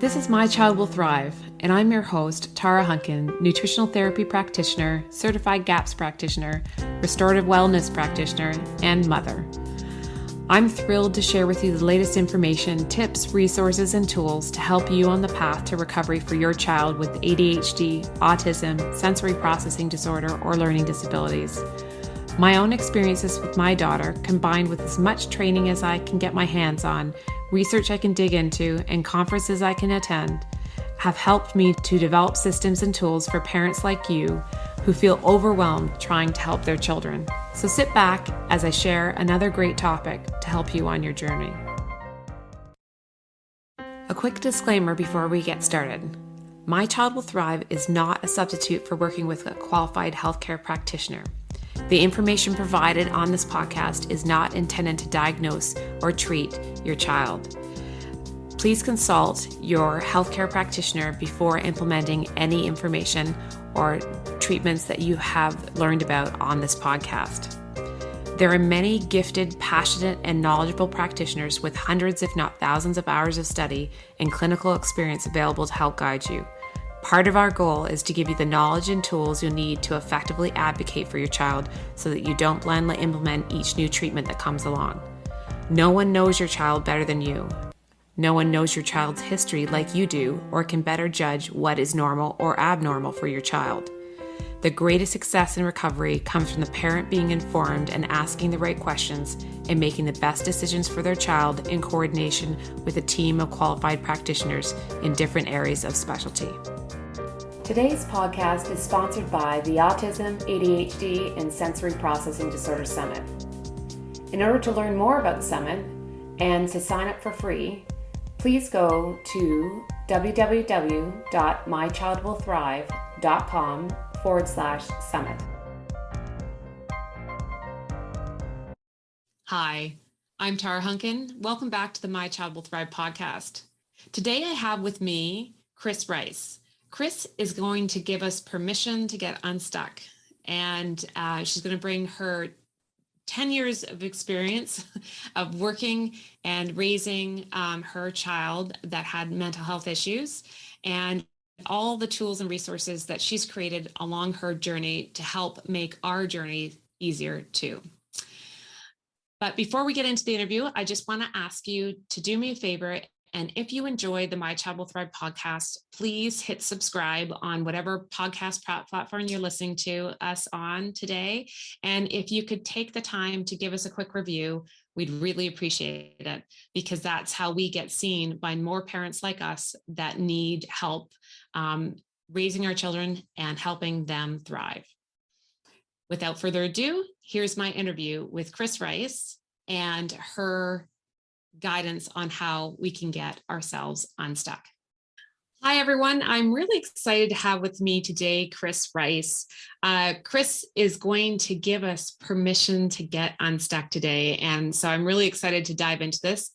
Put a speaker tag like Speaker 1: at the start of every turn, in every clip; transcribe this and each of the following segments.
Speaker 1: This is My Child Will Thrive, and I'm your host, Tara Hunkin, nutritional therapy practitioner, certified GAPS practitioner, restorative wellness practitioner, and mother. I'm thrilled to share with you the latest information, tips, resources, and tools to help you on the path to recovery for your child with ADHD, autism, sensory processing disorder, or learning disabilities. My own experiences with my daughter, combined with as much training as I can get my hands on, research I can dig into, and conferences I can attend, have helped me to develop systems and tools for parents like you who feel overwhelmed trying to help their children. So sit back as I share another great topic to help you on your journey. A quick disclaimer before we get started. My Child Will Thrive is not a substitute for working with a qualified healthcare practitioner. The information provided on this podcast is not intended to diagnose or treat your child. Please consult your healthcare practitioner before implementing any information or treatments that you have learned about on this podcast. There are many gifted, passionate, and knowledgeable practitioners with hundreds, if not thousands, of hours of study and clinical experience available to help guide you. Part of our goal is to give you the knowledge and tools you'll need to effectively advocate for your child so that you don't blindly implement each new treatment that comes along. No one knows your child better than you. No one knows your child's history like you do or can better judge what is normal or abnormal for your child. The greatest success in recovery comes from the parent being informed and asking the right questions and making the best decisions for their child in coordination with a team of qualified practitioners in different areas of specialty. Today's podcast is sponsored by the Autism, ADHD, and Sensory Processing Disorder Summit. In order to learn more about the summit and to sign up for free, please go to www.mychildwillthrive.com/summit. Hi, I'm Tara Hunkin. Welcome back to the My Child Will Thrive podcast. Today I have with me Kris Rice. Kris is going to give us permission to get unstuck, and she's going to bring her 10 years of experience of working and raising her child that had mental health issues and all the tools and resources that she's created along her journey to help make our journey easier too. But before we get into the interview, I just want to ask you to do me a favor. And if you enjoyed the My Child Will Thrive podcast, please hit subscribe on whatever podcast platform you're listening to us on today. And if you could take the time to give us a quick review, we'd really appreciate it, because that's how we get seen by more parents like us that need help raising our children and helping them thrive. Without further ado, here's my interview with Kris Rice and her guidance on how we can get ourselves unstuck. Hi, everyone. I'm really excited to have with me today Kris Rice. Kris is going to give us permission to get unstuck today. And so I'm really excited to dive into this.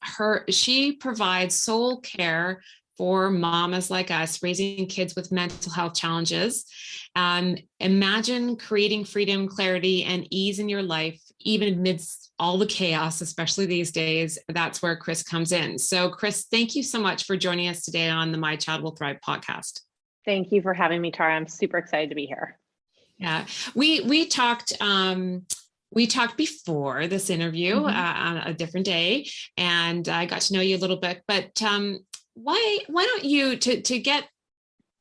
Speaker 1: She provides soul care for mamas like us raising kids with mental health challenges. Imagine creating freedom, clarity, and ease in your life, even amidst all the chaos, especially these days. That's where Kris comes in. So Kris, thank you so much for joining us today on the My Child Will Thrive podcast.
Speaker 2: Thank you for having me, Tara. I'm super excited to be here.
Speaker 1: Yeah, we talked before this interview on a different day, and I got to know you a little bit, but why don't you, to get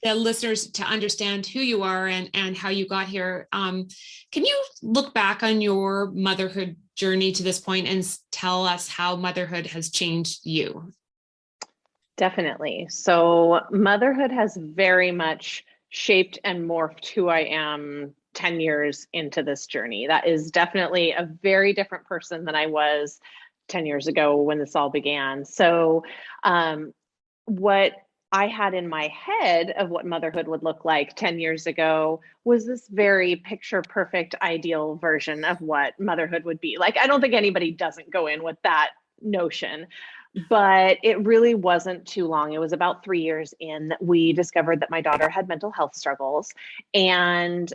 Speaker 1: the listeners to understand who you are and how you got here, can you look back on your motherhood journey to this point and tell us how motherhood has changed you?
Speaker 2: Definitely. So motherhood has very much shaped and morphed who I am 10 years into this journey. That is definitely a very different person than I was 10 years ago when this all began. So what I had in my head of what motherhood would look like 10 years ago was this very picture perfect ideal version of what motherhood would be like. I don't think anybody doesn't go in with that notion, but it really wasn't too long. It was about 3 years in that we discovered that my daughter had mental health struggles. And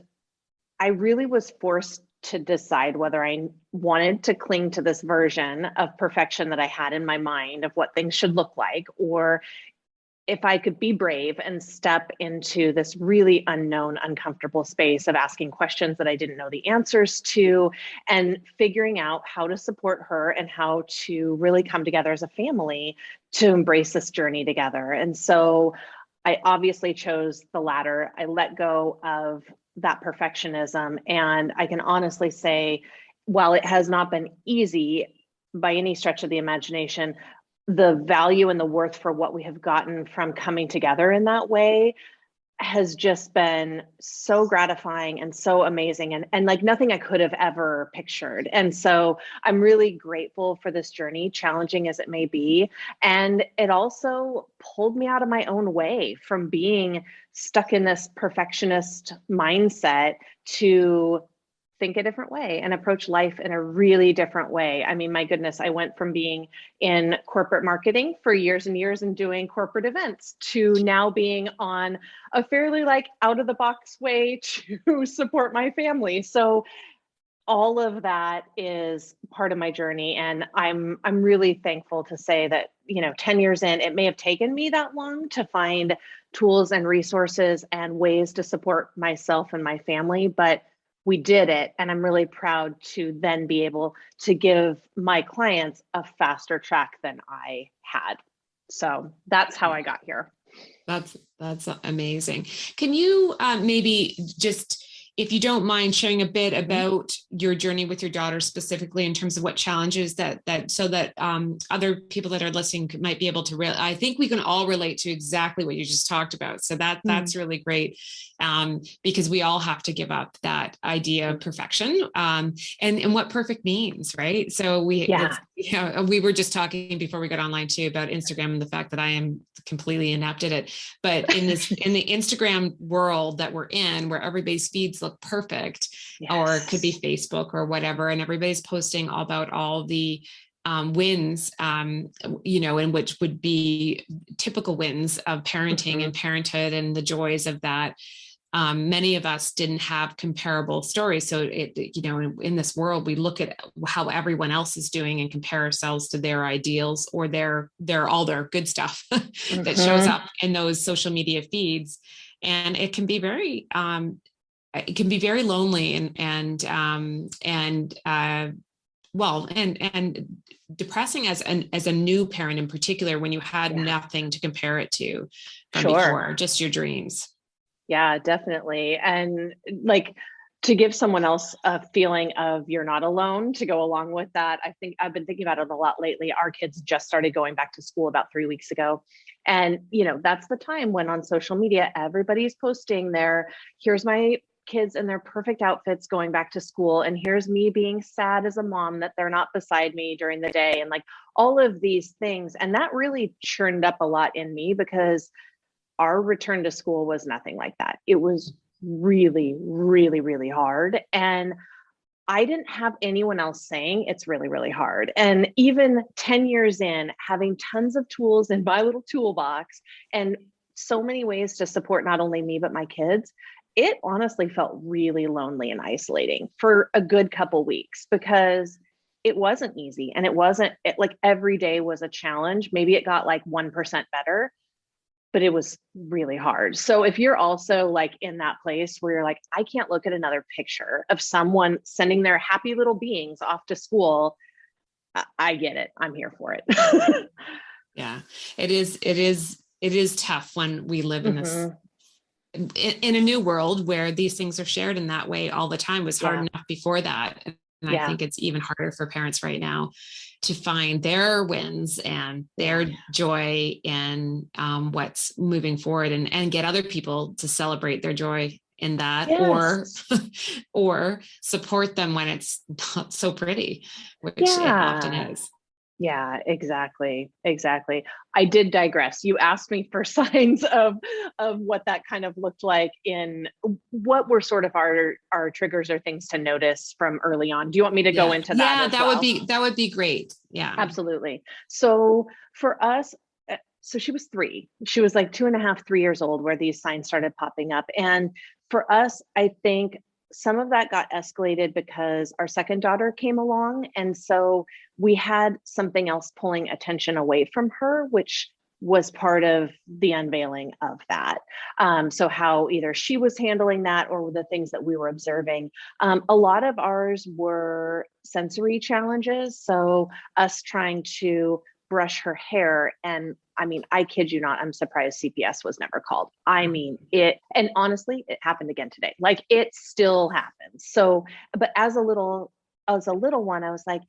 Speaker 2: I really was forced to decide whether I wanted to cling to this version of perfection that I had in my mind of what things should look like, or if I could be brave and step into this really unknown, uncomfortable space of asking questions that I didn't know the answers to, and figuring out how to support her and how to really come together as a family to embrace this journey together. And so I obviously chose the latter. I let go of that perfectionism. And I can honestly say, while it has not been easy by any stretch of the imagination, the value and the worth for what we have gotten from coming together in that way has just been so gratifying and so amazing, and like nothing I could have ever pictured. And so I'm really grateful for this journey, challenging as it may be. And it also pulled me out of my own way from being stuck in this perfectionist mindset to think a different way and approach life in a really different way. I mean, my goodness, I went from being in corporate marketing for years and years and doing corporate events to now being on a fairly like out of the box way to support my family. So all of that is part of my journey, and I'm really thankful to say that, 10 years in, it may have taken me that long to find tools and resources and ways to support myself and my family, but we did it. And I'm really proud to then be able to give my clients a faster track than I had. So that's how I got here.
Speaker 1: That's amazing. Can you maybe just, if you don't mind, sharing a bit about your journey with your daughter specifically in terms of what challenges that so that other people that are listening might be able to I think we can all relate to exactly what you just talked about. So that's really great, because we all have to give up that idea of perfection, and what perfect means, right? So we were just talking before we got online too about Instagram and the fact that I am completely inept at it. But in the Instagram world that we're in, where everybody's feeds look perfect, or it could be Facebook or whatever, and everybody's posting all about all the wins, and which would be typical wins of parenting and parenthood and the joys of that. Many of us didn't have comparable stories. So in this world, we look at how everyone else is doing and compare ourselves to their ideals or their all their good stuff that shows up in those social media feeds. And it can be very lonely and depressing as a new parent in particular, when you had nothing to compare it to from before, just your dreams.
Speaker 2: Yeah, definitely. And like, to give someone else a feeling of you're not alone to go along with that, I think I've been thinking about it a lot lately. Our kids just started going back to school about 3 weeks ago. And, that's the time when on social media, everybody's posting here's my kids in their perfect outfits going back to school. And here's me being sad as a mom that they're not beside me during the day. And like all of these things. And that really churned up a lot in me, because our return to school was nothing like that. It was really, really, really hard. And I didn't have anyone else saying it's really, really hard. And even 10 years in, having tons of tools in my little toolbox and so many ways to support not only me, but my kids, it honestly felt really lonely and isolating for a good couple weeks, because it wasn't easy. And like every day was a challenge. Maybe it got like 1% better, but it was really hard. So if you're also like in that place where you're like, I can't look at another picture of someone sending their happy little beings off to school, I get it. I'm here for it.
Speaker 1: Yeah, it is tough when we live in this, in a new world where these things are shared in that way all the time. It was hard enough before that. And I think it's even harder for parents right now to find their wins and their joy in what's moving forward, and get other people to celebrate their joy in that, or support them when it's not so pretty, which it often is.
Speaker 2: Yeah, exactly. I did digress. You asked me for signs of what that kind of looked like, in what were sort of our triggers or things to notice from early on. Do you want me to go into that?
Speaker 1: Yeah, that would be great. Yeah,
Speaker 2: absolutely. So for us, so she was 3. She was like 2.5, 3 years old where these signs started popping up. And for us, I think some of that got escalated because our second daughter came along. And so we had something else pulling attention away from her, which was part of the unveiling of that. So how either she was handling that or the things that we were observing. A lot of ours were sensory challenges. So us trying to brush her hair, and I mean, I kid you not, I'm surprised CPS was never called. I mean, and honestly, it happened again today. Like, it still happens. So, but as a little one, I was like,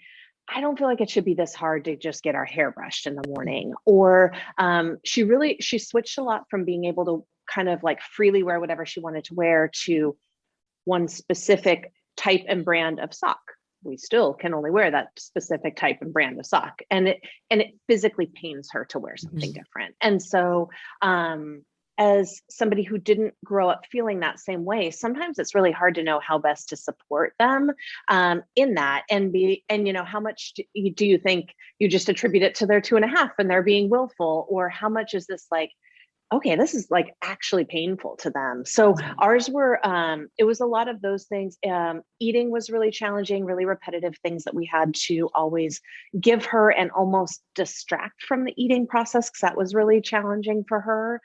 Speaker 2: I don't feel like it should be this hard to just get our hair brushed in the morning. Or she switched a lot from being able to kind of like freely wear whatever she wanted to wear to one specific type and brand of sock. We still can only wear that specific type and brand of sock, and it physically pains her to wear something different. And so as somebody who didn't grow up feeling that same way, sometimes it's really hard to know how best to support them in that, and how much do you think you just attribute it to their 2.5 and they're being willful, or how much is this like, okay, this is like actually painful to them. So ours were, it was a lot of those things. Eating was really challenging, really repetitive things that we had to always give her and almost distract from the eating process, because that was really challenging for her.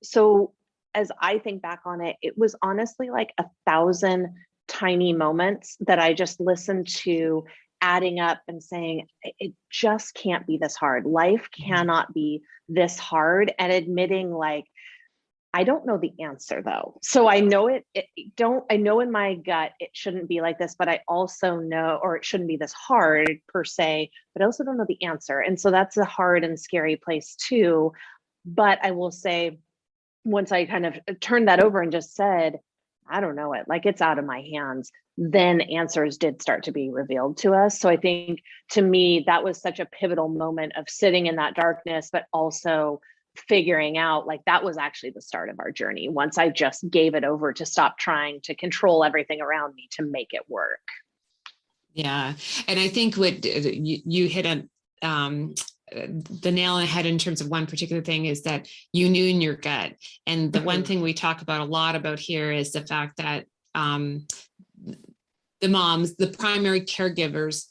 Speaker 2: So as I think back on it, it was honestly like 1,000 tiny moments that I just listened to, adding up and saying, it just can't be this hard. Life cannot be this hard. And admitting like, I don't know the answer though. So I know I know in my gut, it shouldn't be like this, but I also know, or it shouldn't be this hard per se, but I also don't know the answer. And so that's a hard and scary place too. But I will say, once I kind of turned that over and just said, I don't know it, like it's out of my hands, then answers did start to be revealed to us. So I think, to me, that was such a pivotal moment of sitting in that darkness, but also figuring out like that was actually the start of our journey. Once I just gave it over to stop trying to control everything around me to make it work.
Speaker 1: Yeah. And I think what you hit on, the nail on the head in terms of one particular thing is that you knew in your gut. And the one thing we talk about a lot about here is the fact that the moms, the primary caregivers,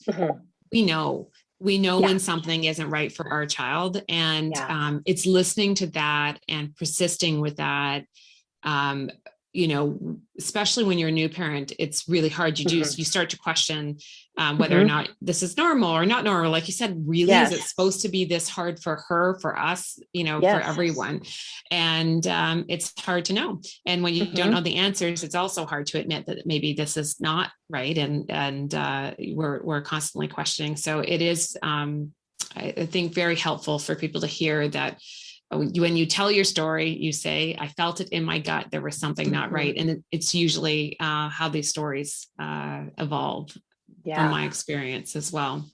Speaker 1: we know when something isn't right for our child. And it's listening to that and persisting with that. Especially when you're a new parent, it's really hard. You start to question whether or not this is normal or not normal. Like you said, really, is it supposed to be this hard for her, for us, for everyone? And it's hard to know. And when you don't know the answers, it's also hard to admit that maybe this is not right. And we're constantly questioning. So it is, I think, very helpful for people to hear that when you tell your story, you say, I felt it in my gut, there was something not right. And it's usually how these stories evolve from my experience as well.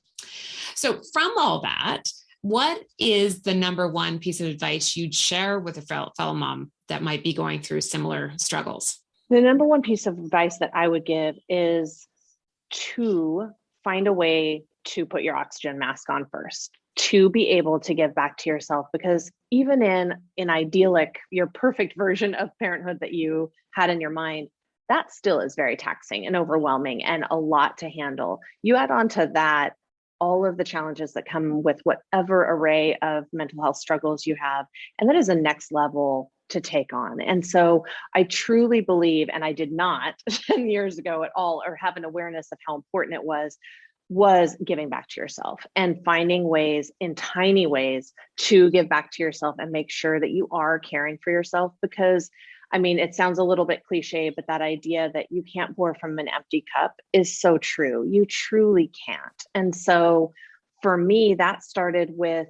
Speaker 1: So from all that, what is the number one piece of advice you'd share with a fellow mom that might be going through similar struggles?
Speaker 2: The number one piece of advice that I would give is to find a way to put your oxygen mask on first, to be able to give back to yourself, because even in idyllic, your perfect version of parenthood that you had in your mind, that still is very taxing and overwhelming and a lot to handle. You add on to that all of the challenges that come with whatever array of mental health struggles you have, and that is a next level to take on. And so I truly believe, and I did not 10 years ago at all, or have an awareness of how important it was giving back to yourself and finding ways, in tiny ways, to give back to yourself and make sure that you are caring for yourself. Because I mean, it sounds a little bit cliche, but that idea that you can't pour from an empty cup is so true. You truly can't. And so for me, that started with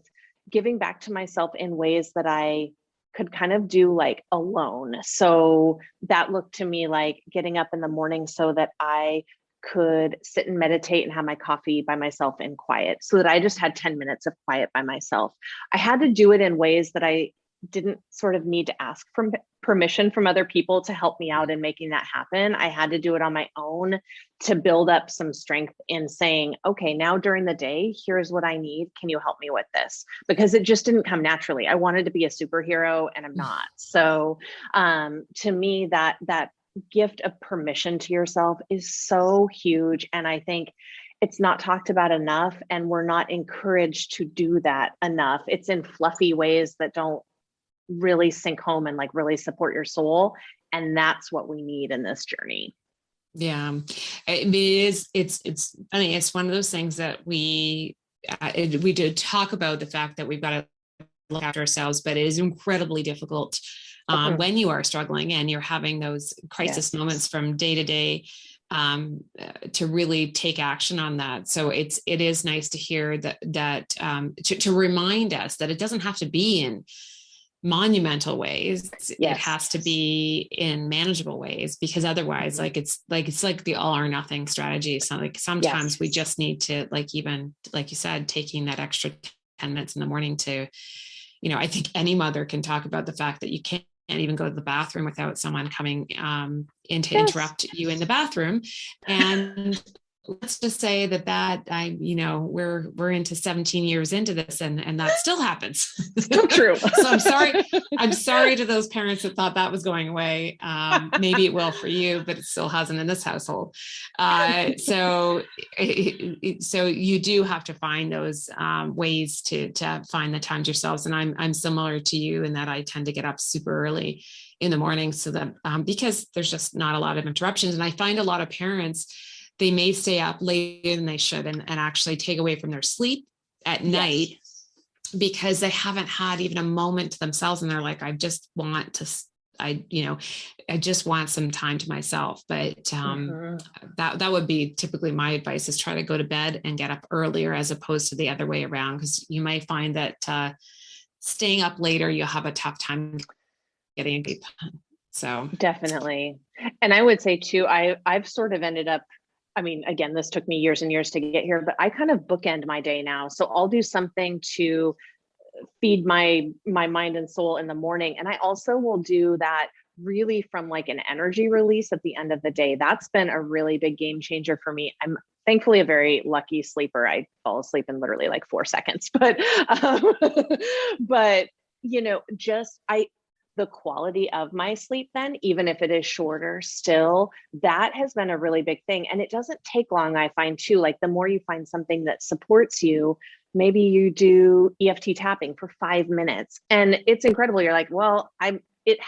Speaker 2: giving back to myself in ways that I could kind of do like alone. So that looked to me like getting up in the morning so that I could sit and meditate and have my coffee by myself in quiet, so that I just had 10 minutes of quiet by myself. I had to do it in ways that I didn't sort of need to ask for permission from other people to help me out in making that happen. I had to do it on my own to build up some strength in saying, okay, now during the day, here's what I need. Can you help me with this? Because it just didn't come naturally. I wanted to be a superhero and I'm not. So to me, that gift of permission to yourself is so huge. And I think it's not talked about enough, and we're not encouraged to do that enough. It's in fluffy ways that don't really sink home and like really support your soul. And that's what we need in this journey.
Speaker 1: Yeah, I mean, I mean, it's one of those things that we did talk about the fact that we've got to look after ourselves, but it is incredibly difficult when you are struggling and you're having those crisis moments from day to day, to really take action on that. So it is nice to hear that to remind us that it doesn't have to be in monumental ways. It has to be in manageable ways, because otherwise it's like the all or nothing strategy. So like sometimes we just need to, like, even like you said, taking that extra 10 minutes in the morning to, I think any mother can talk about the fact that you can't even go to the bathroom without someone coming in to interrupt you in the bathroom. And let's just say we're into 17 years into this, and that still happens.
Speaker 2: Still true.
Speaker 1: So I'm sorry to those parents that thought that was going away. Maybe it will for you, but it still hasn't in this household. So you do have to find those ways to find the times yourselves. And I'm similar to you in that I tend to get up super early in the morning, so that because there's just not a lot of interruptions. And I find a lot of parents, they may stay up later than they should and actually take away from their sleep at night because they haven't had even a moment to themselves. And they're like, I just want some time to myself. But that would be typically my advice, is try to go to bed and get up earlier as opposed to the other way around. Because you might find that staying up later, you'll have a tough time getting a sleep. So
Speaker 2: definitely. And I would say too, I've sort of ended up, I mean, again, this took me years and years to get here, but I kind of bookend my day now. So I'll do something to feed my mind and soul in the morning. And I also will do that really from like an energy release at the end of the day. That's been a really big game changer for me. I'm thankfully a very lucky sleeper. I fall asleep in literally like 4 seconds, but the quality of my sleep then, even if it is shorter still, that has been a really big thing. And it doesn't take long, I find too. Like the more you find something that supports you, maybe you do EFT tapping for 5 minutes and it's incredible. You're like, well,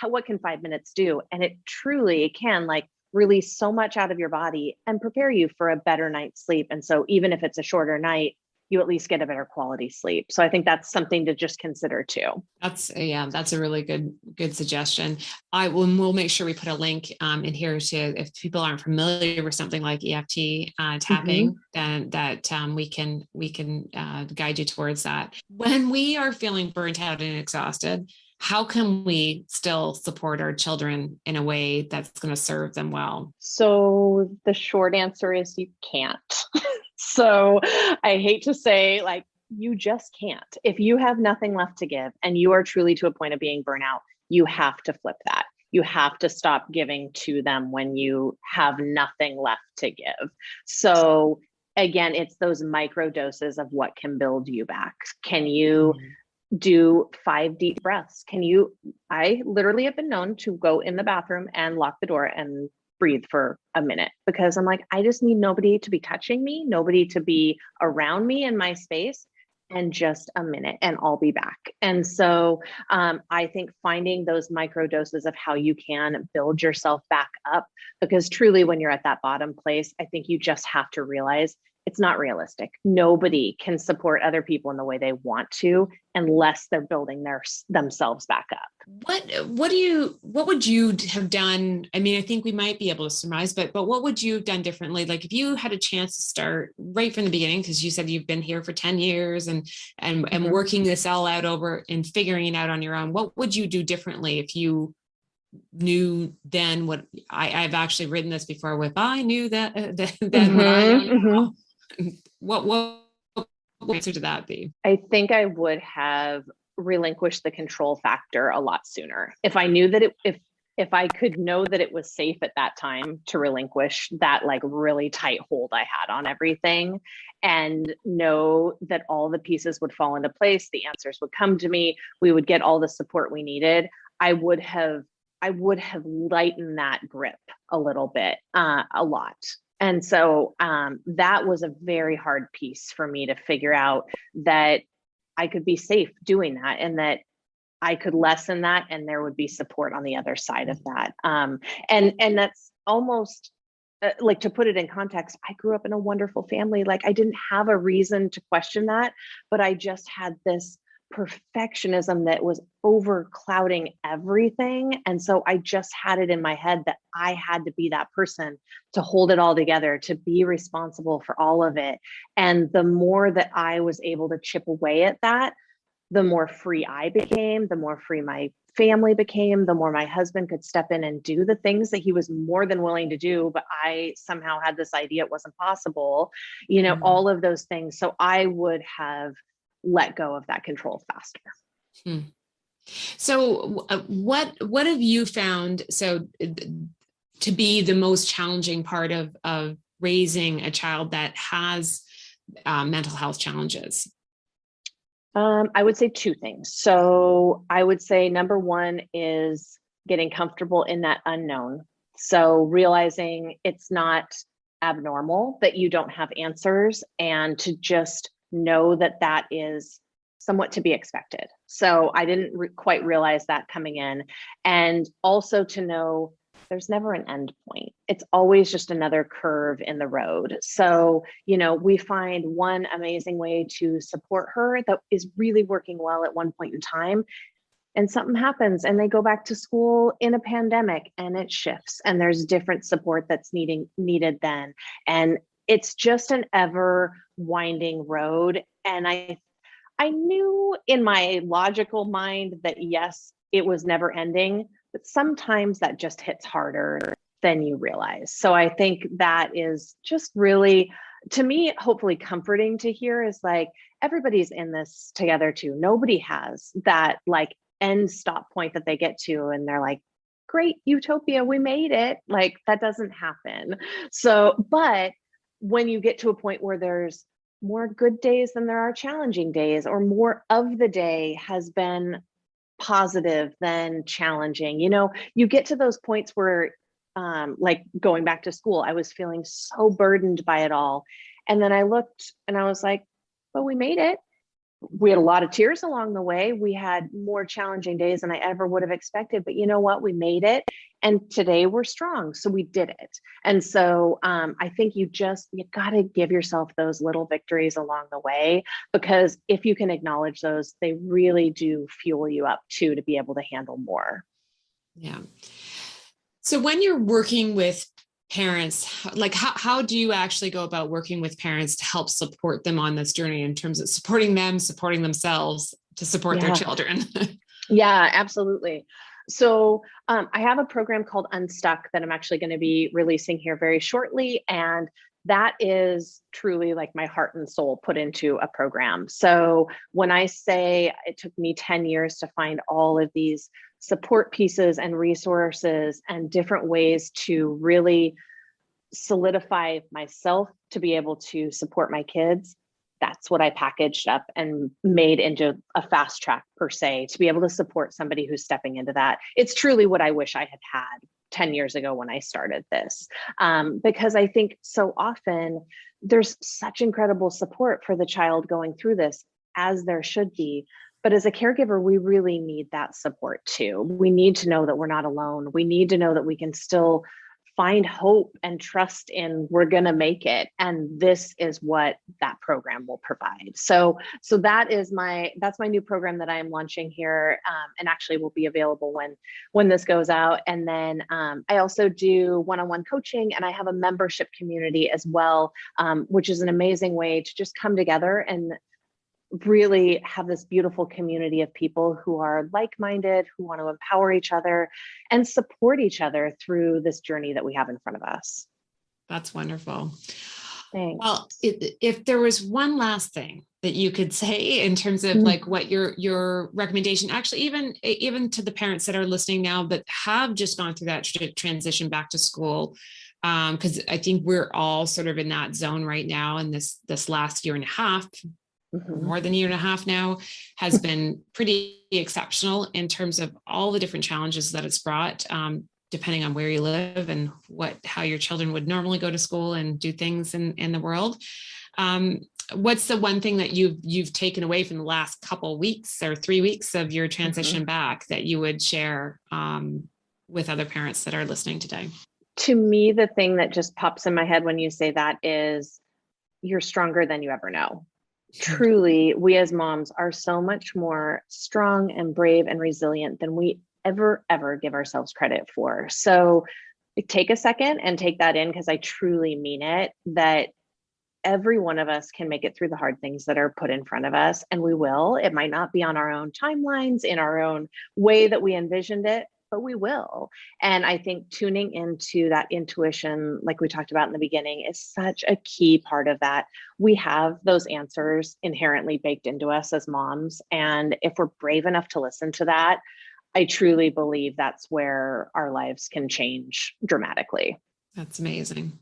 Speaker 2: what can 5 minutes do? And it truly can like release so much out of your body and prepare you for a better night's sleep. And so even if it's a shorter night, you at least get a better quality sleep. So I think that's something to just consider too.
Speaker 1: That's a really good suggestion. We'll make sure we put a link in here to, if people aren't familiar with something like EFT tapping, then that we can guide you towards that. When we are feeling burnt out and exhausted, how can we still support our children in a way that's going to serve them well?
Speaker 2: So the short answer is you can't. So I hate to say, like, you just can't. If you have nothing left to give and you are truly to a point of being burnout, you have to flip that. You have to stop giving to them when you have nothing left to give. So again, it's those micro doses of what can build you back. Can you do 5 deep breaths? I literally have been known to go in the bathroom and lock the door and breathe for a minute, because I'm like, I just need nobody to be touching me, nobody to be around me in my space, and just a minute and I'll be back. And so I think finding those micro doses of how you can build yourself back up, because truly when you're at that bottom place, I think you just have to realize it's not realistic. Nobody can support other people in the way they want to unless they're building themselves back up.
Speaker 1: What would you have done? I mean, I think we might be able to surmise, but what would you have done differently? Like if you had a chance to start right from the beginning, because you said you've been here for 10 years and working this all out over and figuring it out on your own, what would you do differently if you knew then what I've actually written this before with, I knew that then what I know now. What answer to that be?
Speaker 2: I think I would have relinquished the control factor a lot sooner. If I knew that if I could know that it was safe at that time to relinquish that like really tight hold I had on everything, and know that all the pieces would fall into place, the answers would come to me, we would get all the support we needed, I would have lightened that grip a little bit, a lot. And so that was a very hard piece for me to figure out, that I could be safe doing that, and that I could lessen that, and there would be support on the other side of that. And that's almost like, to put it in context, I grew up in a wonderful family. Like, I didn't have a reason to question that, but I just had this perfectionism that was overclouding everything. And so I just had it in my head that I had to be that person to hold it all together, to be responsible for all of it. And the more that I was able to chip away at that, the more free I became, the more free my family became, the more my husband could step in and do the things that he was more than willing to do, but I somehow had this idea it wasn't possible, all of those things. So I would have let go of that control faster.
Speaker 1: Hmm. So what have you found to be the most challenging part of raising a child that has mental health challenges?
Speaker 2: I would say two things. So I would say number one is getting comfortable in that unknown. So realizing it's not abnormal that you don't have answers, and to just know that that is somewhat to be expected. So I didn't quite realize that coming in. And also to know there's never an end point. It's always just another curve in the road. So, we find one amazing way to support her that is really working well at one point in time, and something happens and they go back to school in a pandemic, and it shifts, and there's different support that's needed then. And it's just an ever winding road. And I knew in my logical mind that yes, it was never ending, but sometimes that just hits harder than you realize. So I think that is just really, to me, hopefully comforting to hear, is like, everybody's in this together too. Nobody has that like end stop point that they get to and they're like, great, utopia, we made it. Like, that doesn't happen. So, but when you get to a point where there's more good days than there are challenging days, or more of the day has been positive than challenging, you get to those points where like going back to school, I was feeling so burdened by it all. And then I looked and I was like, well, we made it. We had a lot of tears along the way. We had more challenging days than I ever would have expected, but you know what? We made it. And today we're strong. So we did it. And so I think you got to give yourself those little victories along the way, because if you can acknowledge those, they really do fuel you up too, to be able to handle more.
Speaker 1: Yeah. So when you're working with parents, like how do you actually go about working with parents to help support them on this journey, in terms of supporting them, supporting themselves, to support their children?
Speaker 2: Yeah, absolutely. So I have a program called Unstuck that I'm actually going to be releasing here very shortly. And that is truly like my heart and soul put into a program. So when I say it took me 10 years to find all of these support pieces and resources and different ways to really solidify myself to be able to support my kids, that's what I packaged up and made into a fast track, per se, to be able to support somebody who's stepping into that. It's truly what I wish I had 10 years ago when I started this. Because I think so often there's such incredible support for the child going through this, as there should be. But as a caregiver, we really need that support too. We need to know that we're not alone. We need to know that we can still find hope and trust in we're going to make it. And this is what that program will provide. So that's my new program that I am launching here, and actually will be available when this goes out. And then I also do one-on-one coaching, and I have a membership community as well, which is an amazing way to just come together and really have this beautiful community of people who are like-minded, who want to empower each other and support each other through this journey that we have in front of us.
Speaker 1: That's wonderful.
Speaker 2: Thanks.
Speaker 1: Well, if there was one last thing that you could say in terms of like what your recommendation, actually, even to the parents that are listening now that have just gone through that transition back to school, because I think we're all sort of in that zone right now, and this last year and a half, more than a year and a half now, has been pretty exceptional in terms of all the different challenges that it's brought. depending on where you live and how your children would normally go to school and do things in the world. What's the one thing that you've taken away from the last couple of weeks or 3 weeks of your transition back that you would share with other parents that are listening today?
Speaker 2: To me, the thing that just pops in my head when you say that is you're stronger than you ever know. Truly, we as moms are so much more strong and brave and resilient than we ever give ourselves credit for. So take a second and take that in, because I truly mean it, that every one of us can make it through the hard things that are put in front of us, and we will. It might not be on our own timelines, in our own way that we envisioned it, but we will. And I think tuning into that intuition, like we talked about in the beginning, is such a key part of that. We have those answers inherently baked into us as moms. And if we're brave enough to listen to that, I truly believe that's where our lives can change dramatically.
Speaker 1: That's amazing.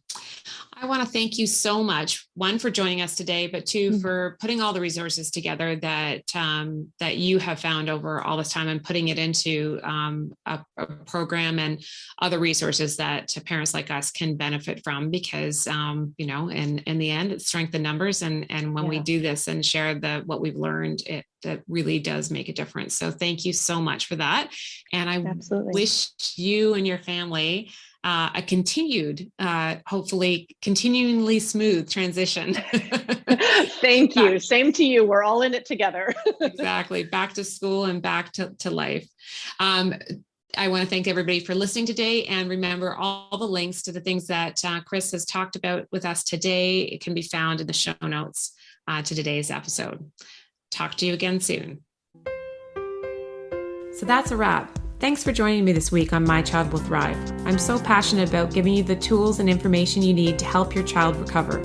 Speaker 1: I want to thank you so much, one, for joining us today, but two, for putting all the resources together that you have found over all this time and putting it into a program and other resources that parents like us can benefit from, because, in the end, it's strength in numbers. And when we do this and share what we've learned, that really does make a difference. So thank you so much for that. And I wish you and your family a continued, hopefully continually smooth transition.
Speaker 2: Thank you. Same to you. We're all in it together.
Speaker 1: Exactly. Back to school and back to life. I want to thank everybody for listening today. And remember, all the links to the things that Kris has talked about with us today, it can be found in the show notes to today's episode. Talk to you again soon. So that's a wrap. Thanks for joining me this week on My Child Will Thrive. I'm so passionate about giving you the tools and information you need to help your child recover.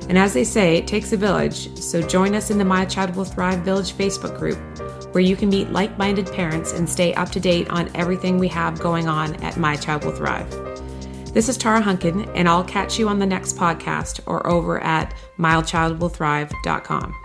Speaker 1: And as they say, it takes a village, so join us in the My Child Will Thrive Village Facebook group, where you can meet like-minded parents and stay up to date on everything we have going on at My Child Will Thrive. This is Tara Hunkin, and I'll catch you on the next podcast or over at mychildwillthrive.com.